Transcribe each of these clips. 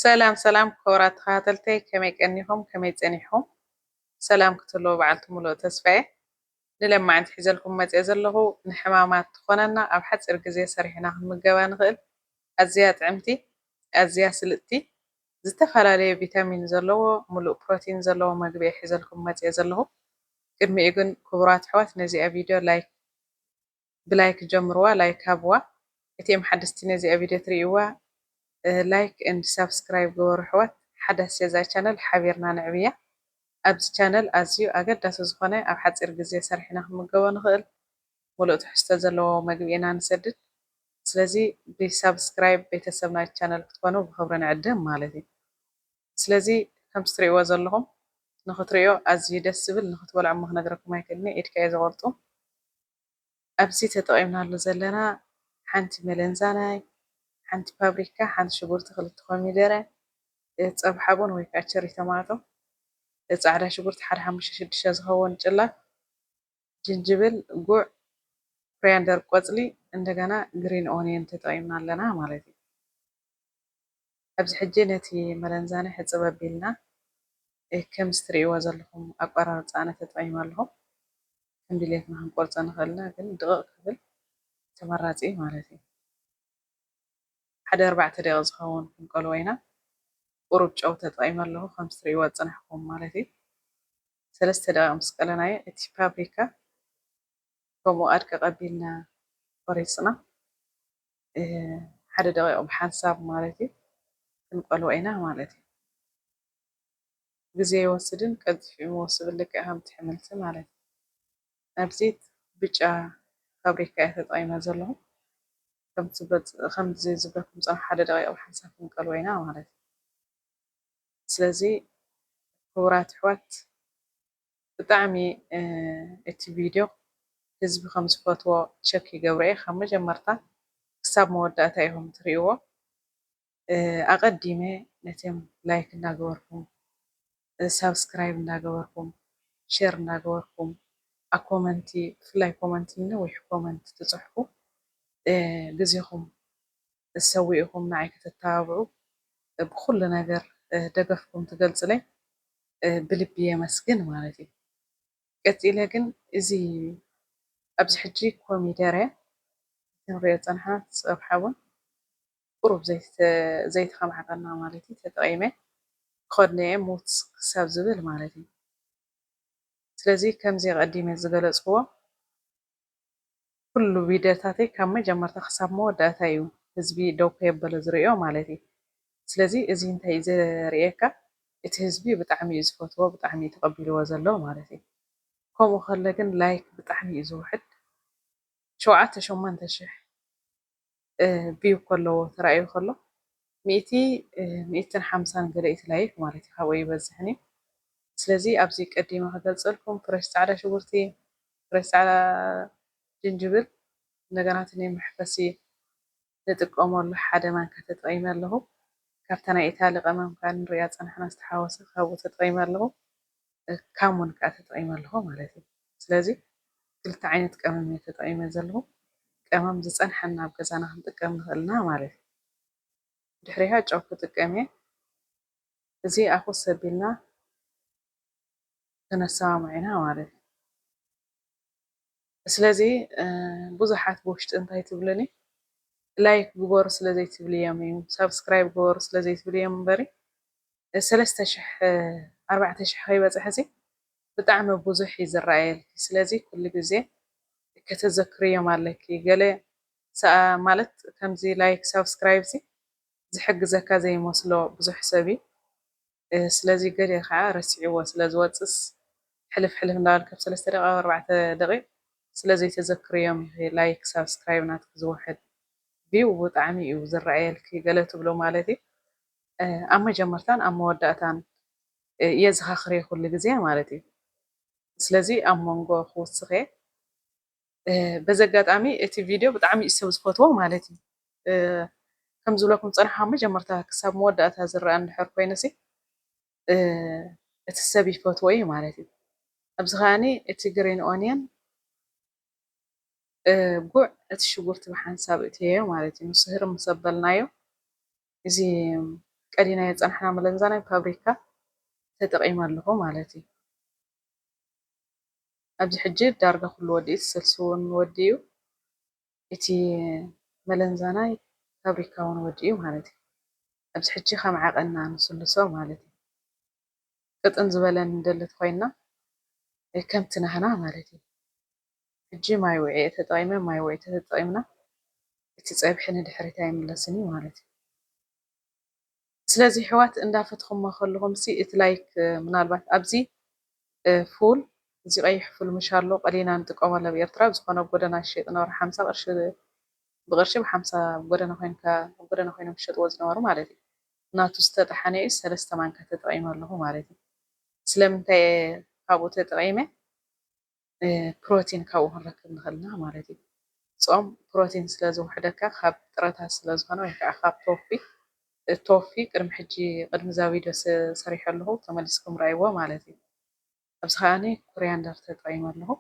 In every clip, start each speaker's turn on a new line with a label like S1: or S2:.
S1: ሰላም ሰላም ክቡራት ተኸታተልተይ ከመይ ቀኒኹም ከመይ ፀኒሕኹም ሰላም ክትህልዎ በዓልቲ ሙሉእ ተስፋየ ንለማዓንቲ ሒዘልኩም መፅአ ዘለኹ ንሕማማት ትኾነና ኣብ ሓፂር ግዜ ሰሪሕና ክንምገባ ንኽእል ኣዝያ ጥዕምቲ ኣዝያ ስልጥቲ ዝተፈላለየ ቪታሚን ዘለዎ ሙሉእ ፕሮቲን ዘለዎ መግቢ እየ ሒዘልኩም መፅአ ዘለኹ ቅድሚኡ ግን ክቡራት ኣሕዋት ነዚኣ ቪድዮ ብላይክ ጀምርዋ ላይክ ሃብዋ እትዮም ሓደስቲ ነዚኣ ቪድዮ ትርእይዋ ላይክ ኤንድ ሳብስክራይብ ገበሩ ኣሕዋት ሓዳስ እዛ ቻነል ሓቢርና ንዕብያ ኣብዚ ቻነል ኣዝዩ ኣገዳሲ ዝኾነ ኣብ ሓፂር ግዜ ሰሪሕና ክንምገቦ ንኽእል ሙሉእ ትሕዝቶ ዘለዎ መግቢ ኢና ንሰድድ ስለዚ ብሳብስክራይብ ቤተሰብ ናይቲ ቻነል ክትኮኑ ብክብሪ ንዕድም ማለት እዩ ስለዚ ከምቲ ትርእይዎ ዘለኹም ንኽትሪኦ ኣዝዩ ደስ ዝብል ንኽትበልዖ እሞ ክነግረኩም ኣይክእልኒ ኢድካ እየ ዘቆርጡ ኣብዚ ተጠቒምናሉ ዘለና ሓንቲ መለንዛናይ ሓንቲ ፓፕሪካ ሓንቲ ሽጉርቲ ክልተ ኮሚደረ ፀብሒ ሓቡን ወይ ከዓ ቸሪ ቶማቶ ፃዕዳ ሽጉርቲ ሓደ 5-6 ዝኸውን ጭላፍ ጅንጅብል ጉዕ ኮሪያንደር ቆፅሊ እንደገና ግሪን ኦኒየን ተጠቒምና ኣለና ማለት እዩ ኣብዚ ሕጂ ነቲ መለንዛና ሕፅብ ኣቢልና ከምዚ ትርእይዎ ዘለኹም ኣቆራርፃ ተጠቒመ ኣለኹ ከም ድሌትና ክንቆርፆ ንኽእል ኢና ግን ድቕቕ ክብል ተመራፂ ማለት እዩ ሓደ 4 ደቂቕ ዝኸውን ክንቀልዎ ኢና ቁሩብ ጨው ተጠቒመ ኣለኹ ከምቲ ትርእይዎ ዝፀናሕኩም ማለት እዩ 3 ደቂቕ ምስ ቀለናዮ እቲ ፓፕሪካ ከምኡ ኣድቀቕ ኣቢልና ቆሪፅና ሓደ ደቂቕ ብሓንሳብ ማለት እዩ ክንቀልዎ ኢና ማለት እዩ ግዜ ይወስድን ቀልጢፉ ይወስድ ልክዕ ከምቲ ኣሕምልቲ ማለት እዩ ኣብዚ ብጫ ፓፕሪካ እየ ተጠቒመ ዘለኹ ከምዚ ዝብለኩም ፀንሑ ሓደ ደቂቕ ብሓንሳብ ክንቀልዎ ኢና ማለት እዩ ስለዚ ክቡራት ኣሕዋት ብጣዕሚ እቲ ቪድዮ ህዝቢ ከም ዝፈትዎ ቸክ ይገብሮ እየ ካብ መጀመርታ ክሳብ መወዳእታ ኢኹም ትርእይዎ ኣቐዲመ ነቶም ላይክ እናገበርኩም ሳብስክራይብ እናገበርኩም ሸር እናገበርኩም ኣብ ኮመንቲ ብፍላይ ኮመንቲ ነዊሕ ኮመንት ትፅሕፉ ግዜኹም ሰዊእኹም ንዓይ ክትተባብዑ ብኩሉ ነገር ደገፍኩም ትገልፅለይ ብልቢ የመስግን ማለት እዩ ቀፂለ ግን እዚ ኣብዚ ሕጂ ኮሚደረ ክንሪኦ ፀኒሕና ፀብሒ ሓቡን ቁሩብ ዘይቲ ከማዕጠና ማለት እዩ ተጠቒመ ክኸድኖ እየ ሙት ክሳብ ዝብል ማለት እዩ ስለዚ ከምዚ ቀዲመ ዝገለፅክዎ ኩሉ ቪድዮታተይ ካብ መጀመርታ ክሳብ መወዳእታ እዩ ህዝቢ ደው ከየበለ ዝሪኦ ማለት እዩ ስለዚ እዚ እንታይ እዩ ዘርእየካ እቲ ህዝቢ ብጣዕሚ እዩ ዝፈትዎ ብጣዕሚ እዩ ተቐቢልዎ ዘሎ ማለት እዩ ከምኡ ከሎ ግን ላይክ ብጣዕሚ እዩ ዝውሕድ 7,000-8,000 ቪው ከለዎ ተራእዩ ከሎ 150 ገለ እቲ ላይክ ማለት እዩ ካብኡ ይበዝሕን እዩ ስለዚ ኣብዚ ቀዲመ ክገልፀልኩም ፍረሽ ፃዕዳ ሽጉርቲ ፍረሽ ፃዕዳ ጅንጅብል እንደገና እቲ ናይ መሕፈሲ ንጥቀመሉ ሓደ ማንካ ተጠቒመ ኣለኹ ካብታ ናይ ኢታሊ ቀመም ከዓ ንሪኣ ፀናሕና ዝተሓወሰ ካብኡ ተጠቒመ ኣለኹ ካሙን ከዓ ተጠቒመ ኣለኹ ማለት እዩ ስለዚ ክልተ ዓይነት ቀመም እየ ተጠቒመ ዘለኹ ቀመም ዝፀንሐና ኣብ ገዛና ክንጥቀም ንኽእልና ማለት እዩ ድሕሪኣ ጨው ክጥቀም እየ እዚ ኣኹስ ኣቢልና ክነሰማምዕ ኢና ማለት እዩ ስለዚ ብዙሓት ብውሽጢ እንታይ ትብሉኒ ላይክ ግበሩ ስለ ዘይትብል እዮም እዩ ሳብስክራይብ ግበሩ ስለ ዘይትብል እዮም እምበሪ 3,000-4,000 ከይበፅሐ እዚ ብጣዕሚ ብዙሕ እዩ ዝረኣየልኪ ስለዚ ኩሉ ግዜ ከተዘክርዮም ኣለኪ ገለ ማለት ከምዚ ላይክ ሳብስክራይብ ዝሕግዘካ ዘይመስሎ ብዙሕ ሰብ እዩ ስለዚ ገለ ከዓ ረሲዕዎ ስለ ዝወፅስ ሕልፍ ሕልፍ እንዳበልካ ኣብ 3 ደቂቕ 4 ደቂቕ ስለዘይተዘክርዮም ላይክ ሳብስክራይብ ናትክ ዝውሕድ ቪው ብጣዕሚ እዩ ዝረኣየልኪ ገለ ትብሉ ማለት እዩ ኣብ መጀመርታን ኣብ መወዳእታን እየ ዝኻኽር ኩሉ ግዜ ማለት እዩ ስለዚ ኣብ መንጎ ክውስኽ እየ በዚ ኣጋጣሚ እቲ ቪድዮ ብጣዕሚ እዩ ሰብ ዝፈትዎ ማለት እዩ ከም ዝብለኩም ፀንሐ ካብ መጀመርታ ክሳብ መወዳእታ ዝረአ እንድሕር ኮይኑሲ እቲ ሰብ ይፈትዎ እዩ ማለት እዩ ኣብዚ ከዓኒ እቲ ግሪን ኦኒየን ጉዕ እቲ ሽጉርቲ ብሓንሳብ እትየዮ ማለት እዩ ንሱ ህርም ምስ ኣበልናዮ እዚ ቀሊና የፀንሕና መለንዛናይ ፋብሪካ ተጠቒመ ኣለኹ ማለት እዩ። ኣብዚ ሕጂ ዳርጋ ኩሉ ወዲኡ ስልሲ እውን ወዲኡ እቲ መለንዛናይ ፋብሪካ እውን ወዲኡ ማለት እዩ። ኣብዚ ሕጂ ከም ዓቐና ንስልሶ ማለት እዩ። ቅጥን ዝበለን እንደልት ኮይና ከምቲ ናህና ማለት እዩ። ሕጂ ማይ ውዒ ተጠቒመ ማይ ውዒ ተጠቒምና እቲ ፀብሒ ንድሕሪት ኣይምለስን እዩ ማለት እዩ። ስለዚ ሕዋት እንዳፈትኹሞ ከለኹም እቲ ላይክ ምናልባት ኣብዚ ፉል እዚ ቀይሕ ፉል ምሽ ኣሎ ቀሊና ንጥቀመሉ ኣብ ኤርትራ ዝኾነ ጎደና ዝሸጥ ነበሩ 50 ቅርሺ ብቅርሺ ብ50 ጎደና ኮይኖም ዝሸጥዎ ዝነበሩ ማለት እዩ። ናቱ ዝተጣሓነ እዩ 3 ማንካ ተጠቒመ ኣለኹ ማለት እዩ። ስለምንታይ ካብኡ ተጠቒመ ፕሮቲን ካብኡ ክንረክብ ንኽእል ኢና ማለት እዩ። ፆም ፕሮቲን ስለ ዝውሕደካ ካብ ጥረታት ስለ ዝኾነ ወይ ከዓ ካብ ቶፊ ቅድሚ ሕጂ ቅድሚ እዛ ቪድዮ ሰሪሐ ኣለኹ ተመሊስኩም ረኣይዎ ማለት እዩ። ኣብዚ ከዓኒ ኮርያንደር ተጠቒመ ኣለኹ።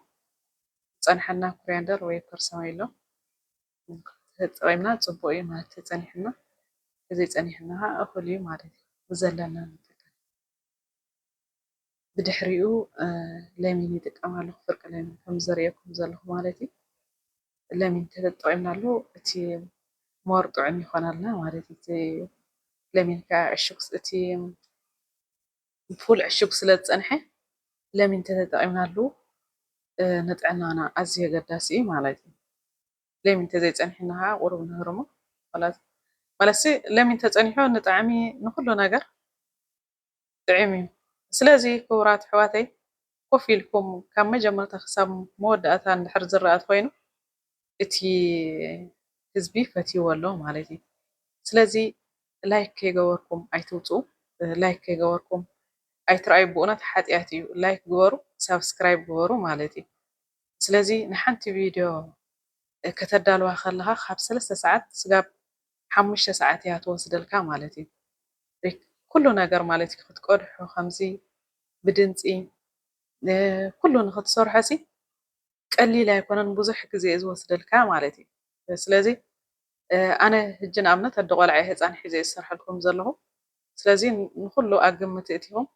S1: ፀንሐና ኮርያንደር ወይ ፐርሰማይሎ ተጠቒምና ፅቡቅ እዩ ማለት ተፀኒሕና ከዘይፀኒሕና ከዓ እኹል እዩ ማለት እዩ። ብዘለና ንጥቀም። ብድሕሪኡ ለሚን ይጥቀም ኣለኹ ፍርቂ ለሚን ከም ዘርእየኩም ዘለኹ ማለት እዩ። ለሚን ተጠቒምናሉ እቲ ሞር ጥዑም ይኾነልና ማለት እዩ። ለሚን ከዓ ዕሹግ እቲ ፉል ዕሹግ ስለ ዝፀንሐ ለሚን ተጠቒምናሉ ንጥዕናና ኣዝዩ ኣገዳሲ እዩ ማለት እዩ። ለሚን ተዘይፀኒሕና ከዓ ቁሩብ ንህርሞ ማለት ለሚን ተፀኒሑ ንጣዕሚ ንኩሉ ነገር ጥዑም እዩ። ስለዚ ክቡራት ኣሕዋተይ ኮፍ ኢልኩም ካብ መጀመርታ ክሳብ መወዳእታ እንድሕር ዝረኣት ኮይኑ እቲ ህዝቢ ፈትይዎ ኣሎ ማለት እዩ። ስለዚ ላይክ ከይገበርኩም ኣይትውፅኡ። ላይክ ከይገበርኩም ኣይትረኣዩ ብእውነት ሓጢያት እዩ። ላይክ ግበሩ፣ ሳብስክራይብ ግበሩ ማለት እዩ። ስለዚ ንሓንቲ ቪድዮ ከተዳልዋ ከለካ ካብ 3 ሰዓት ክሳብ 5 ሰዓት እያ ትወስደልካ ማለት እዩ። ኩሉ ነገር ማለት እዩ ክትቀድሖ ከምዚ ብድምፂ ኩሉ ንክትሰርሖ ቀሊል ኣይኮነን ብዙሕ ግዜ ዝወስደልካ ማለት እዩ። ስለዚ ኣነ ሕጂ ንኣብነት ኣደ ቆልዓ ህፃን ሒዘ ዝሰርሐልኩም ዘለኹ ስለዚ ንኩሉ ኣግምቲ እትይኹም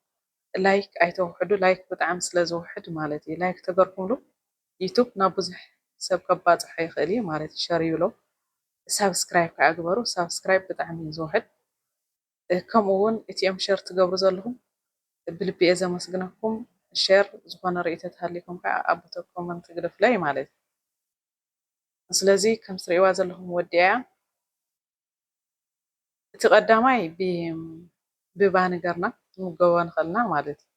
S1: ላይክ ኣይተውሕዱ። ላይክ ብጣዕሚ ስለ ዝውሕድ ማለት እዩ። ላይክ ተገርኩምሉ ዩቱብ ናብ ብዙሕ ሰብ ከባፅሖ ይኽእል እዩ ማለት እዩ። ሸር ይብሎ። ሳብስክራይብ ከዓ ግበሩ። ሳብስክራይብ ብጣዕሚ እዩ ዝውሕድ። ከምኡ እውን እትኦም ሸር ትገብሩ ዘለኹም ብልቢ እየ ዘመስግነኩም። ሸር ዝኾነ ርእቶ ተሃሊኩም ከዓ ኣብ ቦታ ኮመንት ግደፍለይ ማለት እዩ። ስለዚ ከም ትሪእዋ ዘለኹም ወዲያ እቲ ቀዳማይ ብባኒ ገርና ንምገቦ ንኽእልና ማለት እዩ።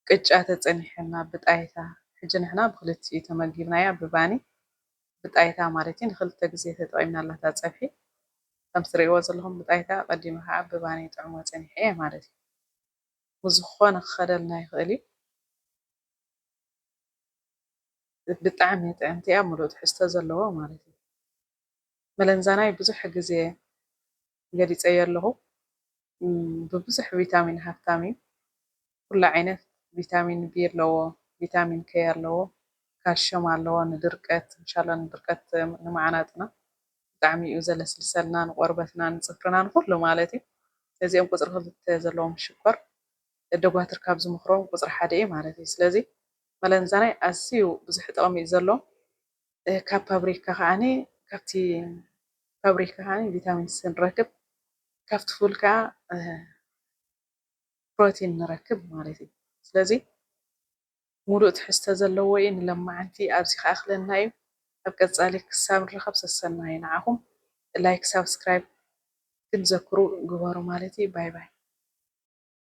S1: ቅጫ ተፀኒሐና ብጣይታ ሕጂ ንሕና ብክልቲኡ ተመጊብናያ ብባኒ ብጣይታ ማለት እዩ። ንክልተ ግዜ ተጠቒምናላ እታ ፀብሒ ከም ትሪእዎ ዘለኹም ብጣይታ ቀዲሙ ከዓ ብባኒ ጥዕሞ ፀኒሐ እየ ማለት እዩ። ብዝኾነ ክኸደልና ይኽእል እዩ። ብጣዕሚ ጥዕምቲ እያ ሙሉእ ትሕዝቶ ዘለዎ ማለት እዩ። መለንዛናይ ብዙሕ ግዜ ገሊፀዮ ኣለኹ። ብብዙሕ ቪታሚን ሃፍታም እዩ። ኩሉ ዓይነት ቪታሚን ቢ ኣለዎ፣ ቪታሚን ኬ ኣለዎ፣ ካልሽየም ኣለዎ ንድርቀት እንሻላ ንድርቀት ንማዓናጥና ብጣዕሚ እዩ ዘለስልሰልና ንቆርበትና ንፅፍርና ንኩሉ ማለት እዩ። እዚኦም ቁፅሪ 2 ዘለዎም ሽኮር ደጓትር ካብ ዝምክሮም ቁፅሪ 1 እዩ ማለት እዩ። ስለዚ መለንዛናይ ኣዝዩ ብዙሕ ጥቕሚ እዩ ዘለዎ። ካብ ፋብሪካ ከዓኒ ካብቲ ፋብሪካ ከዓኒ ቪታሚን ሲ ንረክብ ካብቲ ፉል ከዓ ፕሮቲን ንረክብ ማለት እዩ። ስለዚ ሙሉእ ትሕዝቶ ዘለዎ እዩ። ንለማዓንቲ ኣብዚ ከኣክለና እዩ። ኣብ ቀፃሊ ክሳብ ንረኸብ ሰሰና እዩ። ንዓኹም ላይክ ሳብስክራይብ ክንዘክሩ ግበሩ ማለት እዩ። ባይ ባይ